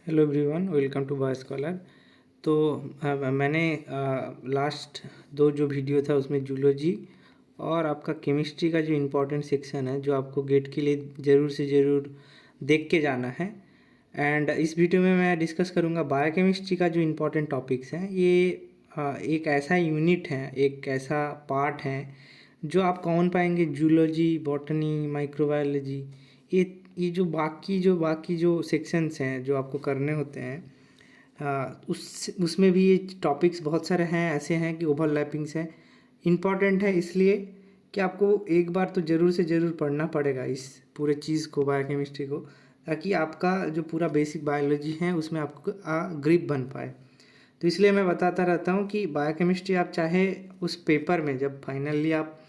Hello everyone, welcome to by scholar. तो मैंने last दो जो वीडियो था उसमें जूलॉजी और आपका केमिस्ट्री का जो इम्पोर्टेंट सेक्शन है जो आपको गेट के लिए ज़रूर से ज़रूर देख के जाना है। एंड इस वीडियो में मैं डिस्कस करूँगा बायोकेमिस्ट्री का जो इम्पोर्टेंट टॉपिक्स हैं। ये एक ऐसा यूनिट है, एक ऐसा पार्ट है जो आप कॉमन पाएंगे जूलॉजी, बॉटनी, माइक्रोबायोलॉजी। ये जो बाकी जो सेक्शंस हैं जो आपको करने होते हैं, उसमें भी ये टॉपिक्स बहुत सारे हैं, ऐसे हैं कि ओवरलैपिंग्स हैं। इम्पॉर्टेंट है इसलिए कि आपको एक बार तो ज़रूर से ज़रूर पढ़ना पड़ेगा इस पूरे चीज़ को, बायोकेमिस्ट्री को, ताकि आपका जो पूरा बेसिक बायोलॉजी है उसमें आपको ग्रिप बन पाए। तो इसलिए मैं बताता रहता हूँ कि बायोकेमिस्ट्री आप चाहे उस पेपर में, जब फाइनली आप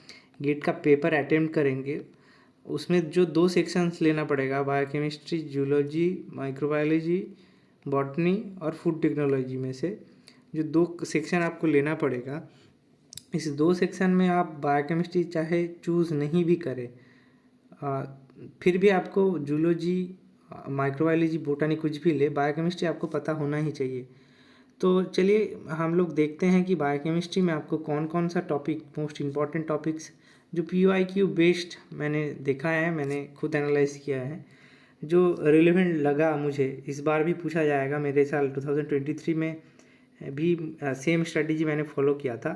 गेट का पेपर अटेम्प्ट करेंगे, उसमें जो दो सेक्शंस लेना पड़ेगा, बायोकेमिस्ट्री, जूलॉजी, माइक्रोबायोलॉजी, बॉटनी और फूड टेक्नोलॉजी में से जो दो सेक्शन आपको लेना पड़ेगा, इस दो सेक्शन में आप बायोकेमिस्ट्री चाहे चूज़ नहीं भी करें, फिर भी आपको जूलॉजी, माइक्रोबायोलॉजी, बोटानी कुछ भी ले, बायोकेमिस्ट्री आपको पता होना ही चाहिए। तो चलिए हम लोग देखते हैं कि बायोकेमिस्ट्री में आपको कौन कौन सा टॉपिक, मोस्ट इम्पॉर्टेंट टॉपिक्स जो PYQ बेस्ड मैंने देखा है, मैंने खुद एनालाइज किया है, जो रिलेवेंट लगा मुझे, इस बार भी पूछा जाएगा। मेरे साल 2023 में भी सेम स्ट्रेटजी मैंने फॉलो किया था।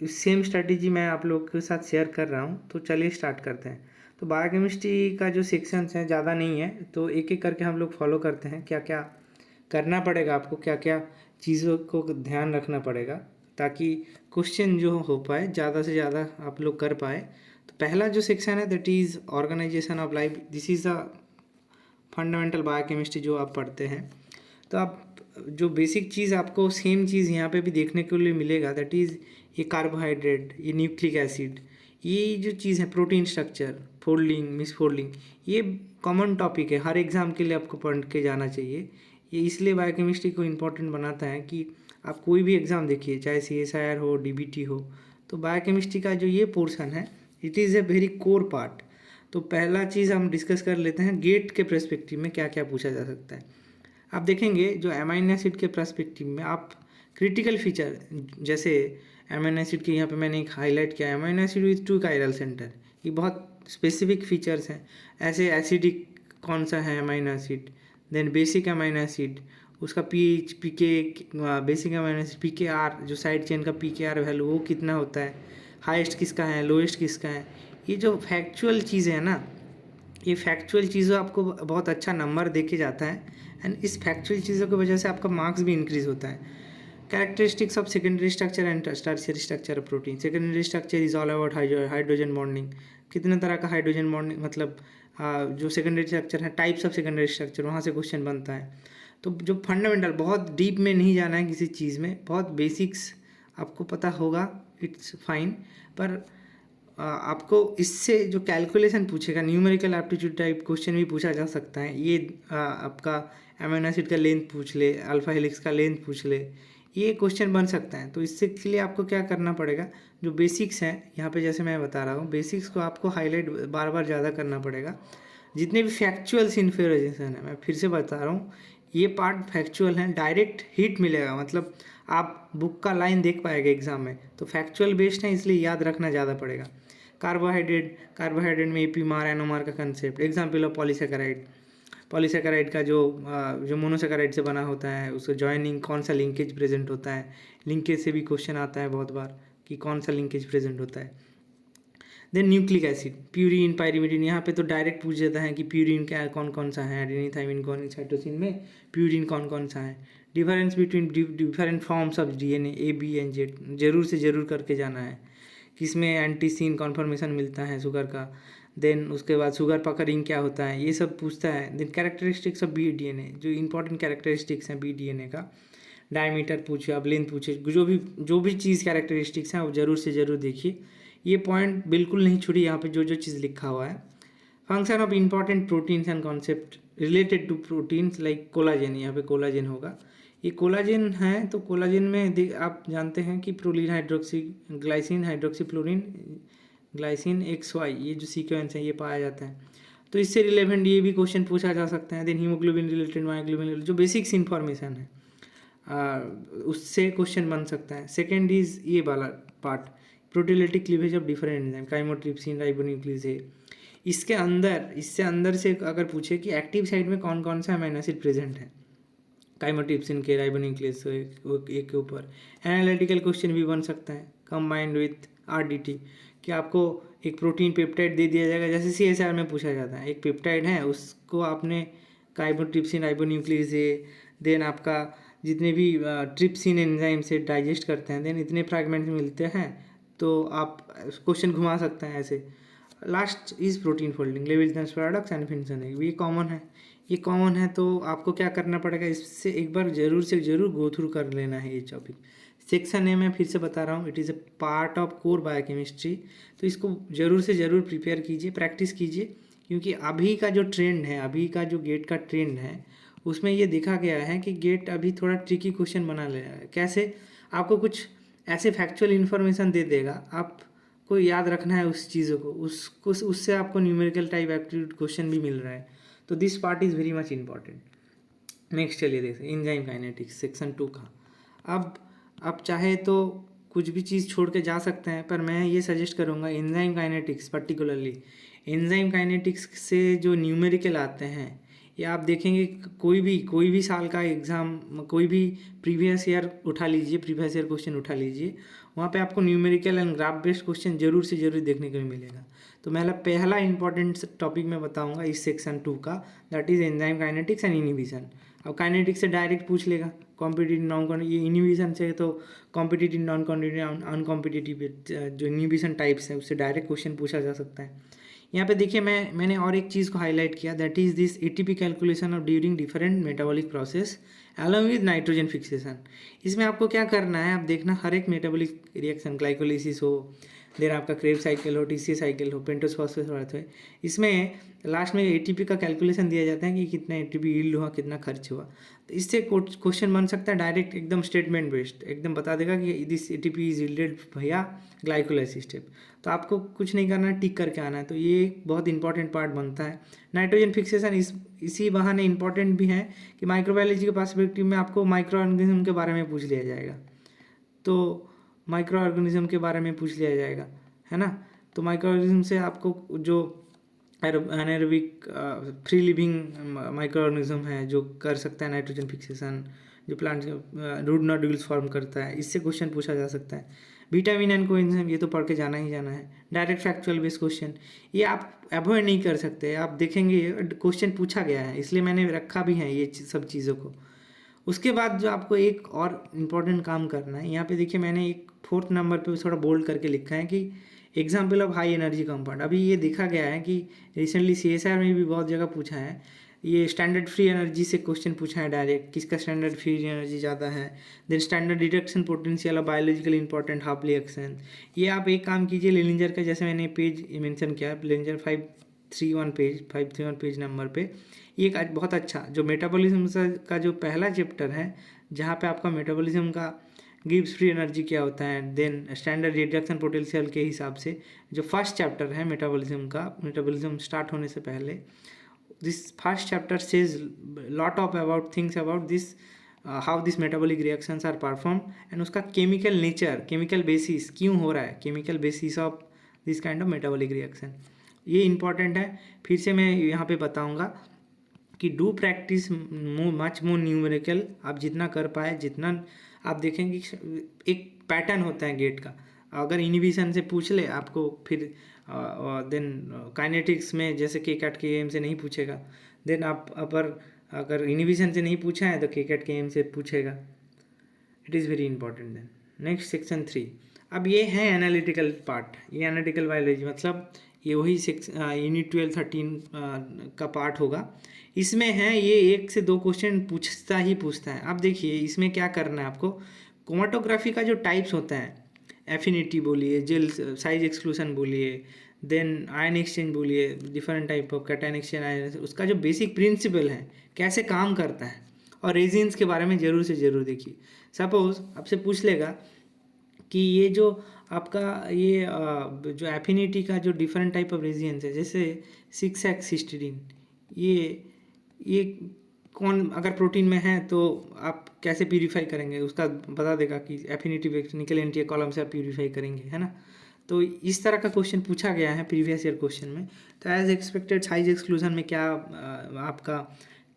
सेम स्ट्रेटजी मैं आप लोग के साथ शेयर कर रहा हूँ। तो चलिए स्टार्ट करते हैं। तो बायोकेमिस्ट्री का जो सेक्शंस हैं ज़्यादा नहीं है, तो एक एक करके हम लोग फॉलो करते हैं। क्या क्या करना पड़ेगा आपको, क्या क्या चीज़ों को ध्यान रखना पड़ेगा, ताकि क्वेश्चन जो हो पाए ज़्यादा से ज़्यादा आप लोग कर पाए। तो पहला जो सेक्शन है that is organization of life. This is a fundamental biochemistry जो आप पढ़ते हैं। तो आप जो बेसिक चीज़ आपको सेम चीज़ यहाँ पे भी देखने के लिए मिलेगा, दैट इज़ ये कार्बोहाइड्रेट, ये न्यूक्लिक एसिड, ये जो चीज़ है प्रोटीन स्ट्रक्चर, फोल्डिंग, मिसफोल्डिंग, ये कॉमन टॉपिक है, हर एग्ज़ाम के लिए आपको पढ़ के जाना चाहिए। ये इसलिए बायोकेमिस्ट्री को इम्पोर्टेंट बनाता है कि आप कोई भी एग्ज़ाम देखिए, चाहे CSIR हो, DBT हो, तो बायोकेमिस्ट्री का जो ये पोर्शन है, it is a very core part. तो पहला चीज़ हम डिस्कस कर लेते हैं, गेट के पर्सपेक्टिव में क्या क्या पूछा जा सकता है। आप देखेंगे जो अमीनो एसिड के पर्सपेक्टिव में आप क्रिटिकल फीचर, जैसे अमीनो एसिड के यहाँ पे मैंने एक हाईलाइट किया, amino acid with 2 chiral centre, ये बहुत स्पेसिफिक फीचर्स हैं। ऐसे एसिडिक कौन सा है amino acid, then basic amino acid, उसका pH, pK, basic amino acid PKR, जो साइड चेन का PKR वैल्यू वो कितना होता है, हाईएस्ट किसका है, लोएस्ट किसका है। ये जो फैक्चुअल चीज़ें हैं ना, ये फैक्चुअल चीज़ों आपको बहुत अच्छा नंबर दे के जाता है, एंड इस फैक्चुअल चीज़ों की वजह से आपका मार्क्स भी इंक्रीज होता है। Characteristics of secondary structure and tertiary structure of protein. Secondary structure is all about hydrogen bonding, कितने तरह का हाइड्रोजन बॉन्डिंग, मतलब जो सेकेंडरी स्ट्रक्चर है, टाइप्स ऑफ सेकेंडरी स्ट्रक्चर, वहाँ से क्वेश्चन बनता है। तो जो फंडामेंटल, बहुत डीप में नहीं जाना है किसी चीज़ में, बहुत बेसिक्स आपको पता होगा, इट्स फाइन। पर आपको इससे जो कैलकुलेशन पूछेगा, न्यूमेरिकल एप्टीट्यूड टाइप क्वेश्चन भी पूछा जा सकता है। ये आपका अमीनो एसिड का लेंथ पूछ ले, अल्फा हेलिक्स का लेंथ पूछ ले, ये क्वेश्चन बन सकता है। तो इससे के लिए आपको क्या करना पड़ेगा, जो बेसिक्स हैं यहाँ पे, जैसे मैं बता रहा हूँ, बेसिक्स को आपको हाईलाइट बार बार ज़्यादा करना पड़ेगा। जितने भी फैक्चुअल्स इन्फॉर्मेशन है, मैं फिर से बता रहा हूँ, ये पार्ट फैक्चुअल है, डायरेक्ट हिट मिलेगा, मतलब आप बुक का लाइन देख पाएंगे एग्जाम में। तो फैक्चुअल बेस्ड है, इसलिए याद रखना ज़्यादा पड़ेगा। कार्बोहाइड्रेट में एपीमार, एनोमार का concept, example of polysaccharide. Polysaccharide का जो मोनोसेकेराइड से बना होता है, उसका जॉइनिंग, कौन सा लिंकेज प्रेजेंट होता है। लिंकेज से भी क्वेश्चन आता है बहुत बार कि कौन सा लिंकेज प्रेजेंट होता है। Then nucleic acid, purine, pyrimidine, यहाँ पे तो डायरेक्ट पूछ देता है कि प्यूरिन क्या है, कौन कौन सा है, एडेनिन, थाइमिन, कौन, साइटोसिन में प्यूरिन कौन कौन सा है। Difference between different forms of DNA A, B and Z, जरूर से ज़रूर करके जाना है। किसमें एंटीसीन कॉन्फर्मेशन मिलता है शुगर का। देन उसके बाद शुगर पकड़िंग क्या होता है, ये सब पूछता है। देन कैरेक्टरिस्टिक्स ऑफ BDNA, जो इंपॉर्टेंट कैरेक्टरिस्टिक्स हैं BDNA का, डायमीटर पूछे, अब लेंथ पूछे, जो भी चीज़ कैरेक्टरिस्टिक्स हैं वो ज़रूर से ज़रूर देखिए। ये पॉइंट बिल्कुल नहीं छुड़ी, यहाँ पे जो चीज़ लिखा हुआ है। Function of important proteins and concept related to proteins like collagen, यहाँ पे कोलाजन होगा। ये कोलाजन है, तो कोलाजन में आप जानते हैं कि proline hydroxy, glycine hydroxy fluorine, glycine XY, ये जो सीक्वेंस है ये पाया जाता है। तो इससे रिलेवेंट ये भी क्वेश्चन पूछा जा सकता है। देन हीमोग्लोबिन रिलेटेड, मायोग्लोबिन, जो बेसिक्स इन्फॉर्मेशन है उससे क्वेश्चन बन सकता है। सेकेंड इज ये वाला part, proteolytic cleavage of different enzyme, chymotrypsin, ribonuclease है। इससे अंदर से अगर पूछे कि एक्टिव साइट में कौन कौन सा अमीनो एसिड प्रेजेंट है, काइमोट्रिप्सिन के, राइबोन्यूक्लियस एक के ऊपर, एनालिटिकल क्वेश्चन भी बन सकता है कंबाइंड विथ आरडीटी, कि आपको एक प्रोटीन पेप्टाइड दे दिया जाएगा, जैसे सीएसआर में पूछा जाता है, एक पेप्टाइड है उसको आपने काइमोट्रिप्सिन, राइबोन्यूक्लियस है, देन आपका जितने भी ट्रिप्सिन एंजाइम से डाइजेस्ट करते हैं, देन इतने फ्रैगमेंट्स मिलते हैं, तो आप क्वेश्चन घुमा सकते हैं ऐसे। लास्ट इज प्रोटीन फोल्डिंग, लेविस प्रोडक्ट्स एंड फिंसन, ये कॉमन है, तो आपको क्या करना पड़ेगा, इससे एक बार जरूर से जरूर गो थ्रू कर लेना है ये टॉपिक। सेक्शन ए मैं फिर से बता रहा हूँ, it is a part of core biochemistry, तो इसको जरूर से ज़रूर प्रिपेयर कीजिए, प्रैक्टिस कीजिए, क्योंकि अभी का जो ट्रेंड है, अभी का जो गेट का ट्रेंड है, उसमें ये देखा गया है कि गेट अभी थोड़ा ट्रिकी क्वेश्चन बना ले रहा है। कैसे? आपको कुछ ऐसे फैक्चुअल इन्फॉर्मेशन दे देगा, आपको याद रखना है उस चीज़ों को, उससे आपको न्यूमेरिकल टाइप एप्टीट्यूड क्वेश्चन भी मिल रहा है, तो this part is very much important. Next चलिए देखिए एंजाइम काइनेटिक्स सेक्शन 2 का। अब चाहे तो कुछ भी चीज़ छोड़ के जा सकते हैं, पर मैं ये सजेस्ट करूँगा enzyme kinetics, particularly enzyme kinetics से जो न्यूमेरिकल आते हैं, ये आप देखेंगे कोई भी साल का एग्ज़ाम, कोई भी प्रीवियस ईयर उठा लीजिए, प्रीवियस ईयर क्वेश्चन उठा लीजिए, वहाँ पे आपको numerical and graph based question जरूर से जरूर देखने को मिलेगा। तो मैं पहला इंपॉर्टेंट टॉपिक मैं बताऊंगा इस सेक्शन 2 का, that is enzyme kinetics and inhibition. अब काइनेटिक्स से डायरेक्ट पूछ लेगा, कॉम्पिटिटिव नॉन, ये इनिबिशन से तो कॉम्पिटिटिव, नॉन कॉम्पिटिटिव, अनकॉम्पिटिटिव जो इनिबिशन टाइप्स है उससे डायरेक्ट क्वेश्चन पूछा जा सकता है। यहाँ पे देखिए मैंने और एक चीज़ को हाईलाइट किया, that is this ATP calculation of during different metabolic process along with nitrogen fixation. इसमें आपको क्या करना है, आप देखना हर एक मेटाबॉलिक रिएक्शन, ग्लाइकोलिसिस हो, देन आपका क्रेब साइकिल हो, टीसी साइकिल हो, पेंटोस फॉस्फेट हो, इसमें लास्ट में एटीपी का कैलकुलेशन दिया जाता है कि कितना एटीपी यील्ड हुआ, कितना खर्च हुआ। तो इससे क्वेश्चन बन सकता है डायरेक्ट, एकदम स्टेटमेंट बेस्ड, एकदम बता देगा कि दिस एटीपी इज यील्डेड भैया ग्लाइकोलाइसिस स्टेप। तो आपको कुछ नहीं करना है, टिक करके आना है। तो ये एक बहुत इंपॉर्टेंट पार्ट बनता है। नाइट्रोजन फिक्सेशन इसी बहाने इंपॉर्टेंट भी है कि माइक्रोबायोलॉजी के पर्सपेक्टिव में आपको माइक्रो ऑर्गेनिज्म के बारे में पूछ लिया जाएगा, तो माइक्रो ऑर्गेनिज्म के बारे में पूछ लिया जाएगा, है ना। तो माइक्रो ऑर्गेनिज्म से आपको जो anaerobic free living micro organism है जो कर सकता है नाइट्रोजन फिक्सेशन, जो प्लांट रूट नोड्यूल्स फॉर्म करता है, इससे क्वेश्चन पूछा जा सकता है। विटामिन एंड कोएंजाइम, ये तो पढ़ के जाना ही जाना है। डायरेक्ट फैक्चुअल बेस्ड क्वेश्चन ये आप अवॉइड नहीं कर सकते, आप देखेंगे क्वेश्चन पूछा गया है, इसलिए मैंने रखा भी है ये सब चीज़ों को। उसके बाद जो आपको एक और इम्पॉर्टेंट काम करना है, यहाँ पे देखिए मैंने एक 4th नंबर पे थोड़ा बोल्ड करके लिखा है कि example of high energy compound. अभी ये देखा गया है कि रिसेंटली सीएसआर में भी बहुत जगह पूछा है, ये स्टैंडर्ड फ्री एनर्जी से क्वेश्चन पूछा है डायरेक्ट, किसका स्टैंडर्ड फ्री एनर्जी ज़्यादा है। Then standard detection potential of biological important harmful action. ये आप एक काम कीजिए, लिंजर का, जैसे मैंने पेज मेंशन किया, लिंजर 531 पेज नंबर पे, ये एक बहुत अच्छा जो मेटाबॉलिज्म का जो पहला चैप्टर है, जहाँ पे आपका मेटाबॉलिज्म का गिब्स फ्री एनर्जी क्या होता है, देन स्टैंडर्ड रिडक्शन पोटेंशियल के हिसाब से जो फर्स्ट चैप्टर है मेटाबॉलिज्म का, मेटाबॉलिज्म स्टार्ट होने से पहले, this first chapter says lot of about things about this, how this metabolic reactions are perform, and उसका केमिकल नेचर, केमिकल बेसिस क्यों हो रहा है, chemical basis of this kind of metabolic reaction, ये important है। फिर से मैं यहाँ पे बताऊँगा कि do practice much more numerical, आप जितना कर पाए, जितना आप देखेंगे एक पैटर्न होता है गेट का। अगर इनिबिशन से पूछ ले आपको, फिर देन काइनेटिक्स में जैसे के कैट के एम से नहीं पूछेगा, देन आप अगर इनिबिशन से नहीं पूछा है तो के कैट के एम से पूछेगा। It is very important. Then next section 3, अब ये है एनालिटिकल पार्ट, ये एनालिटिकल बायोलॉजी मतलब ये वही यूनिट 12-13 का पार्ट होगा। इसमें है ये 1 से 2 क्वेश्चन पूछता है। अब देखिए इसमें क्या करना है आपको, क्रोमेटोग्राफी का जो टाइप्स होता है, एफिनिटी बोलिए, जेल साइज एक्सक्लूशन बोलिए, देन आयन एक्सचेंज बोलिए, different type of cation exchange, ion, उसका जो बेसिक प्रिंसिपल है कैसे काम करता है, और रेजिन्स के बारे में ज़रूर से ज़रूर देखिए। सपोज आपसे पूछ लेगा कि ये जो आपका ये जो एफिनिटी का जो डिफरेंट टाइप ऑफ रीजियंस है, जैसे 6-एक्सिस्टीडीन, ये कौन अगर प्रोटीन में है तो आप कैसे प्यूरीफाई करेंगे, उसका बता देगा कि एफिनिटी निकल एंटी कॉलम से आप प्यूरीफाई करेंगे, है ना। तो इस तरह का क्वेश्चन पूछा गया है प्रीवियस ईयर क्वेश्चन में। तो एज एक्सपेक्टेड साइज एक्सक्लूजन में क्या आपका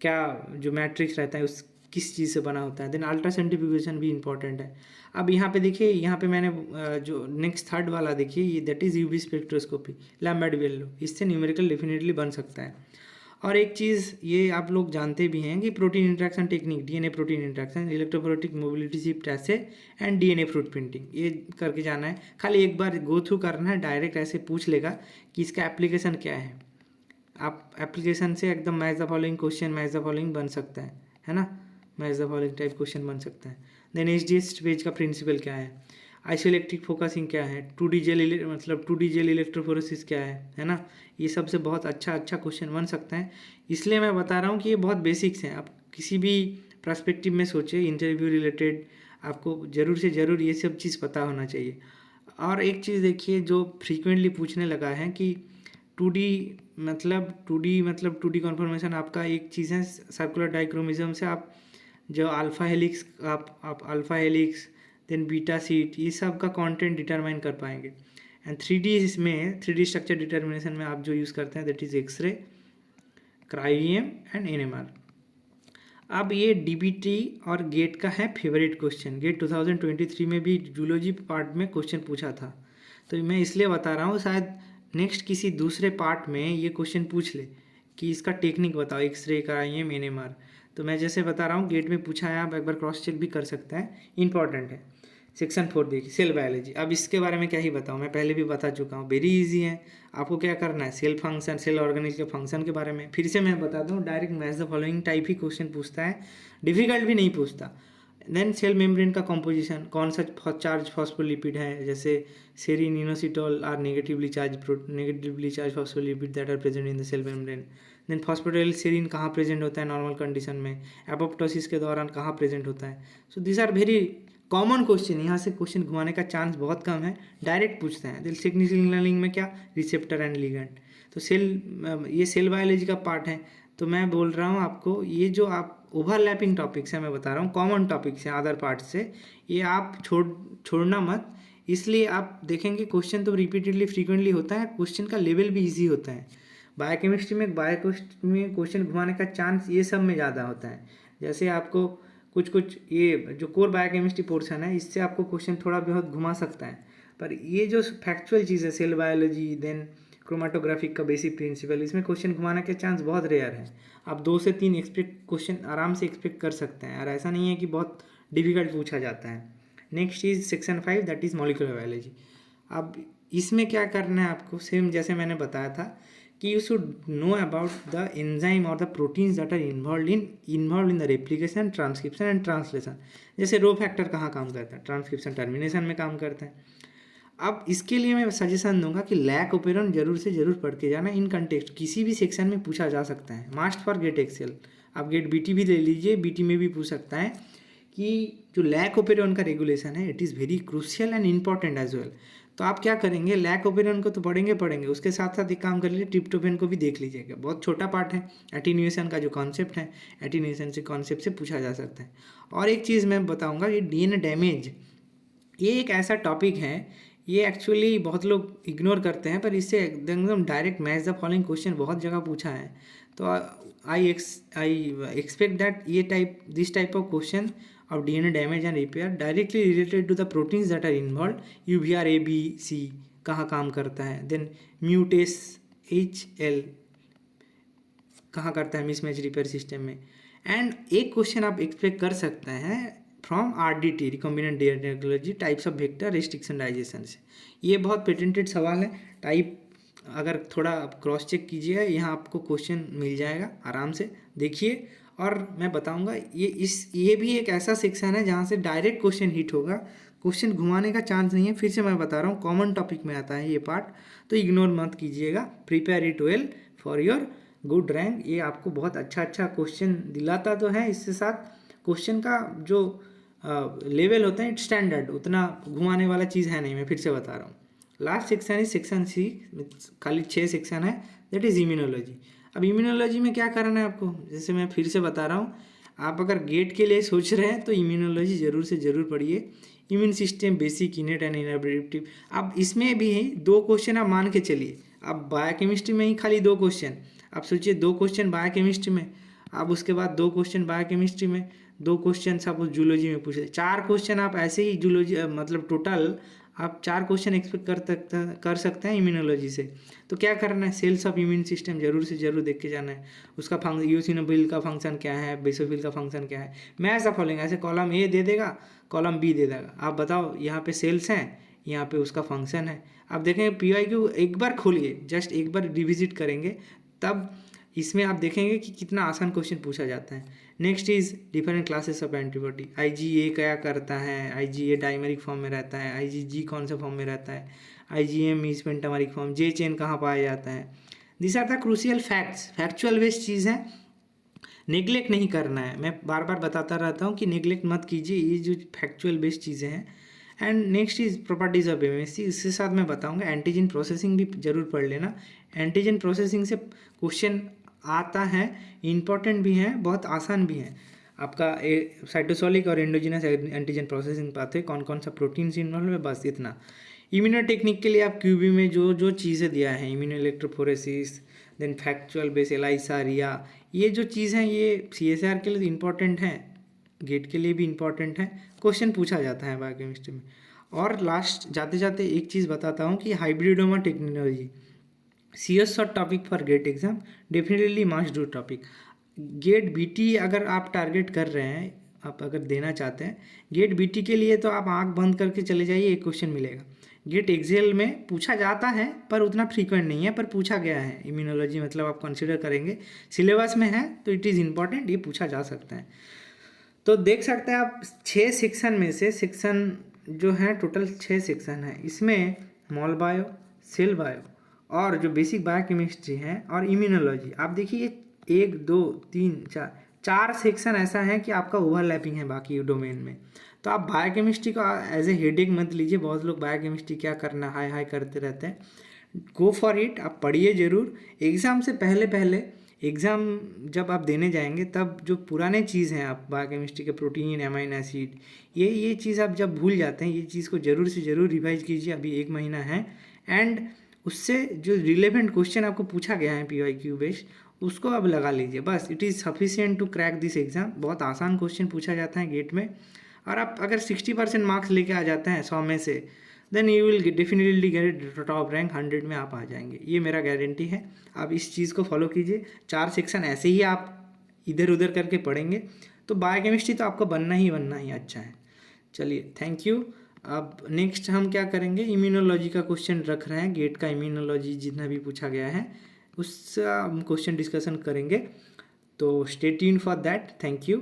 क्या जो मैट्रिक्स रहता है उस किस चीज़ से बना होता है। देन अल्ट्रा सेंट्रीफ्यूगेशन भी इंपॉर्टेंट है। अब यहाँ पे देखिए, यहाँ पे मैंने जो नेक्स्ट थर्ड वाला देखिए, ये दैट इज़ यूवी स्पेक्ट्रोस्कोपी, लैम्बर्ट-विएल्लो, इससे न्यूमेरिकल डेफिनेटली बन सकता है। और एक चीज़ ये आप लोग जानते भी हैं कि protein interaction technique, DNA protein interaction, electrophoretic mobility shift ऐसे एंड डीएनए फुटप्रिंटिंग, ये करके जाना है। खाली एक बार गो थ्रू करना है, डायरेक्ट ऐसे पूछ लेगा कि इसका एप्लीकेशन क्या है। आप एप्लीकेशन से एकदम match the following question, match the following बन सकता है ना, match the following type question बन सकता है। देन एचडीएस पेज का प्रिंसिपल क्या है, आइसोइलेक्ट्रिक फोकसिंग क्या है, 2D जेल मतलब 2D जेल इलेक्ट्रोफोरेसिस क्या है ना। ये सबसे बहुत अच्छा क्वेश्चन बन सकता है। इसलिए मैं बता रहा हूँ कि ये बहुत बेसिक्स हैं। आप किसी भी पर्सपेक्टिव में सोचे इंटरव्यू रिलेटेड, आपको ज़रूर से ज़रूर ये सब चीज़ पता होना चाहिए। और एक चीज़ देखिए जो फ्रीक्वेंटली पूछने लगा है कि 2D मतलब 2D कॉन्फर्मेशन आपका एक चीज़ है, सर्कुलर डाइक्रोमिज्म से आप जो अल्फ़ा हेलिक्स, आप alpha helix then beta sheet, ये सब का कंटेंट डिटरमाइन कर पाएंगे। एंड 3D इसमें 3D स्ट्रक्चर डिटर्मिनेशन में आप जो यूज़ करते हैं that is X-ray, cryo EM and NMR. अब ये डीबीटी और गेट का है फेवरेट क्वेश्चन। गेट 2023 में भी जूलॉजी पार्ट में क्वेश्चन पूछा था, तो मैं इसलिए बता रहा हूँ शायद नेक्स्ट किसी दूसरे पार्ट में ये क्वेश्चन पूछ ले कि इसका टेक्निक बताओ, एक्सरे, क्राईएम, एनएमआर। तो मैं जैसे बता रहा हूँ गेट में पूछा है, आप एक बार क्रॉस चेक भी कर सकते हैं, इंपॉर्टेंट है। सेक्शन 4 देखिए, सेल बायोलॉजी। अब इसके बारे में क्या ही बताऊँ, मैं पहले भी बता चुका हूँ, वेरी इजी है। आपको क्या करना है, सेल फंक्शन, सेल ऑर्गेनिज्म के फंक्शन के बारे में फिर से मैं बता दूँ, direct match the following type ही क्वेश्चन पूछता है, डिफिकल्ट भी नहीं पूछता। देन सेल मेम्ब्रेन का कॉम्पोजिशन, कौन सा चार्ज फॉस्फोलिपिड है, जैसे serine, inositol are negatively charged phospholipid that are present in the cell membrane. Then phosphatidyl serine कहाँ प्रेजेंट होता है नॉर्मल कंडीशन में, एपोप्टोसिस के दौरान कहाँ प्रेजेंट होता है। So this are very common question, यहाँ से क्वेश्चन घुमाने का चांस बहुत कम है, डायरेक्ट पूछते हैं। दिल सिग्नलिंग में क्या, रिसेप्टर एंड लिगेंड। तो ये सेल बायोलॉजी का पार्ट है। तो मैं बोल रहा हूँ आपको, ये जो आप ओवरलैपिंग टॉपिक्स है मैं बता रहा हूँ, कॉमन टॉपिक्स हैं अदर पार्ट से, ये आप छोड़ना मत। इसलिए आप देखेंगे क्वेश्चन तो रिपीटेडली फ्रीक्वेंटली होता है, क्वेश्चन का लेवल भी ईजी होता है। बायोकेमिस्ट्री में क्वेश्चन घुमाने का चांस ये सब में ज़्यादा होता है। जैसे आपको कुछ ये जो कोर बायोकेमिस्ट्री पोर्शन है, इससे आपको क्वेश्चन थोड़ा बहुत घुमा सकता है, पर ये जो फैक्चुअल चीज़ है, सेल बायोलॉजी देन क्रोमाटोग्राफिक का बेसिक प्रिंसिपल, इसमें क्वेश्चन घुमाने के चांस बहुत रेयर है। आप 2 से 3 क्वेश्चन आराम से एक्सपेक्ट कर सकते हैं, और ऐसा नहीं है कि बहुत डिफिकल्ट पूछा जाता है। Next is section 5 that is molecular biology. अब इसमें क्या करना है आपको, सेम जैसे मैंने बताया था कि you should know about the enzyme और the proteins that are involved in the replication, transcription and translation. जैसे रो फैक्टर कहाँ काम करता है, ट्रांसक्रिप्शन टर्मिनेशन में काम करता है। अब इसके लिए मैं सजेशन दूंगा कि लैक ओपेरॉन जरूर से जरूर पढ़ के जाना, इन कंटेक्स्ट किसी भी सेक्शन में पूछा जा सकता है। मास्ट फॉर गेट एक्सेल, आप गेट बीटी भी ले लीजिए, बीटी में भी पूछ सकता है कि जो लैक ओपेरॉन का रेगुलेशन है it is very crucial and important as well. तो आप क्या करेंगे, लैक ओपेरॉन को तो पढ़ेंगे, उसके साथ साथ एक काम कर लीजिए, ट्रिप्टोफैन को भी देख लीजिएगा, बहुत छोटा पार्ट है। एटीन्यूएशन का जो कॉन्सेप्ट है, एटीन्यूएशन से कॉन्सेप्ट से पूछा जा सकता है। और एक चीज़ मैं बताऊँगा, ये डीएनए डैमेज, ये एक ऐसा टॉपिक है, ये एक्चुअली बहुत लोग इग्नोर करते हैं, पर इससे एकदम direct match the following question बहुत जगह पूछा है। तो I expect that this type of question of DNA damage and repair directly related to the proteins that are involved, UVR A B C कहाँ काम करता है, देन म्यूटेस HL कहाँ करता है मिसमैच रिपेयर सिस्टम में। एंड एक क्वेश्चन आप एक्सपेक्ट कर सकते हैं from RDT, recombinant DNA types of vector restriction digestion से। ये बहुत पेटेंटेड सवाल है, टाइप अगर थोड़ा आप क्रॉस चेक कीजिएगा, यहाँ आपको क्वेश्चन मिल जाएगा, आराम से देखिए। और मैं बताऊंगा ये भी एक ऐसा सेक्शन है जहाँ से डायरेक्ट क्वेश्चन हिट होगा, क्वेश्चन घुमाने का चांस नहीं है। फिर से मैं बता रहा हूँ, कॉमन टॉपिक में आता है ये पार्ट, तो इग्नोर मत कीजिएगा। Prepare it well for your good rank. ये आपको बहुत अच्छा क्वेश्चन दिलाता तो है, इससे साथ क्वेश्चन का जो लेवल होते हैं, स्टैंडर्ड, उतना घुमाने वाला चीज़ है नहीं, मैं फिर से बता रहा हूँ। Last section is section C, खाली 6 सेक्शन है, दैट इज़ इम्यूनोलॉजी। अब इम्यूनोलॉजी में क्या करना है आपको, जैसे मैं फिर से बता रहा हूँ, आप अगर गेट के लिए सोच रहे हैं तो इम्यूनोलॉजी ज़रूर से ज़रूर पढ़िए। Immune system, basic, इनेट and inability. अब इसमें भी 2 क्वेश्चन आप मान के चलिए। अब बायोकेमिस्ट्री में ही खाली 2 क्वेश्चन, आप सोचिए 2 क्वेश्चन बायोकेमिस्ट्री में, अब उसके बाद 2 क्वेश्चन बायोकेमिस्ट्री में, 2 क्वेश्चन आप उस जूलॉजी में पूछे, 4 क्वेश्चन आप ऐसे ही जूलॉजी, मतलब टोटल आप 4 क्वेश्चन एक्सपेक्ट कर सकते हैं इम्यूनोलॉजी से। तो क्या करना है, सेल्स ऑफ इम्यून सिस्टम जरूर से जरूर देख के जाना है। उसका यूसिनोफिल का फंक्शन क्या है, बेसोफिल का फंक्शन क्या है, मैं ऐसा फॉलोइंग, ऐसे कॉलम ए दे देगा, कॉलम बी दे देगा, आप बताओ यहाँ पे सेल्स हैं, यहाँ पे उसका फंक्शन है। आप देखेंगे PYQ एक बार खोलिए, जस्ट एक बार रिविजिट करेंगे, तब इसमें आप देखेंगे कि कितना आसान क्वेश्चन पूछा जाता है। Next is different classes of antibody. IgA क्या करता है, IgA डाइमेरिक फॉर्म में रहता है, IgG कौन सा फॉर्म में रहता है, IgM is pentameric form, J chain कहाँ पाया जाता है। This are the crucial facts, factual based चीज़ है, नेग्लेक्ट नहीं करना है। मैं बार बार बताता रहता हूँ कि नेग्लेक्ट मत कीजिए, ये जो फैक्चुअल बेस्ड चीज़ें हैं। And next is properties of MSC, इसके साथ मैं बताऊंगा एंटीजन प्रोसेसिंग भी जरूर पढ़ लेना। एंटीजन प्रोसेसिंग से क्वेश्चन आता है, इम्पॉर्टेंट भी है, बहुत आसान भी है। आपका साइटोसोलिक और एंडोजिनस एंटीजन प्रोसेसिंग पाते हैं, कौन कौन सा प्रोटीन्स इन्वॉल्व है, बस इतना। इम्यूनो टेक्निक के लिए आप QB में जो जो चीज़ें दिया है, immuno electrophoresis, then factual base, ELISA, RIA, ये जो चीज़ हैं ये CSR के लिए इम्पॉर्टेंट है, गेट के लिए भी इम्पॉर्टेंट है, क्वेश्चन पूछा जाता है बायोकेमिस्ट्री में। और लास्ट जाते जाते एक चीज़ बताता हूँ कि hybridoma technology, CS short topic for GATE exam, definitely must do topic. GATE BT अगर आप टारगेट कर रहे हैं, आप अगर देना चाहते हैं गेट BT के लिए, तो आप आंख बंद करके चले जाइए, एक क्वेश्चन मिलेगा। गेट एक्सेल में पूछा जाता है पर उतना फ्रीक्वेंट नहीं है, पर पूछा गया है। इम्यूनोलॉजी मतलब आप कंसिडर करेंगे, सिलेबस में है तो इट इज़ इम्पॉर्टेंट, ये पूछा जा सकता है। तो देख सकते हैं आप 6 सेक्शन में से, सेक्शन जो है टोटल 6 सेक्शन है, इसमें मॉल बायो, सेल बायो और जो बेसिक बायोकेमिस्ट्री है और इम्यूनोलॉजी, आप देखिए 1 2 3 4 सेक्शन ऐसा है कि आपका ओवरलैपिंग है बाकी डोमेन में। तो आप बायोकेमिस्ट्री को एज ए हेडेक मत लीजिए, बहुत लोग बायोकेमिस्ट्री क्या करना हाय हाय करते रहते हैं। गो फॉर इट, आप पढ़िए ज़रूर। एग्ज़ाम से पहले एग्ज़ाम जब आप देने जाएंगे तब जो पुराने चीज़ हैं, आप बायोकेमिस्ट्री के प्रोटीन, अमाइन एसिड, ये चीज़ आप जब भूल जाते हैं, ये चीज़ को ज़रूर से ज़रूर रिवाइज कीजिए, अभी 1 महीना है। एंड उससे जो रिलेवेंट क्वेश्चन आपको पूछा गया है PYQ बेस्ड, उसको अब लगा लीजिए, बस it is sufficient to crack this exam. बहुत आसान क्वेश्चन पूछा जाता है गेट में, और आप अगर 60% मार्क्स लेके आ जाते हैं 100 में से, then you will definitely get top rank, 100 में आप आ जाएंगे, ये मेरा गारंटी है। आप इस चीज़ को फॉलो कीजिए। 4 सेक्शन ऐसे ही आप इधर उधर करके पढ़ेंगे तो बायोकेमिस्ट्री तो आपको बनना ही अच्छा है। चलिए, थैंक यू। अब नेक्स्ट हम क्या करेंगे, इम्यूनोलॉजी का क्वेश्चन रख रहे हैं, गेट का इम्यूनोलॉजी जितना भी पूछा गया है उसका हम क्वेश्चन डिस्कशन करेंगे। तो stay tuned for that, thank you.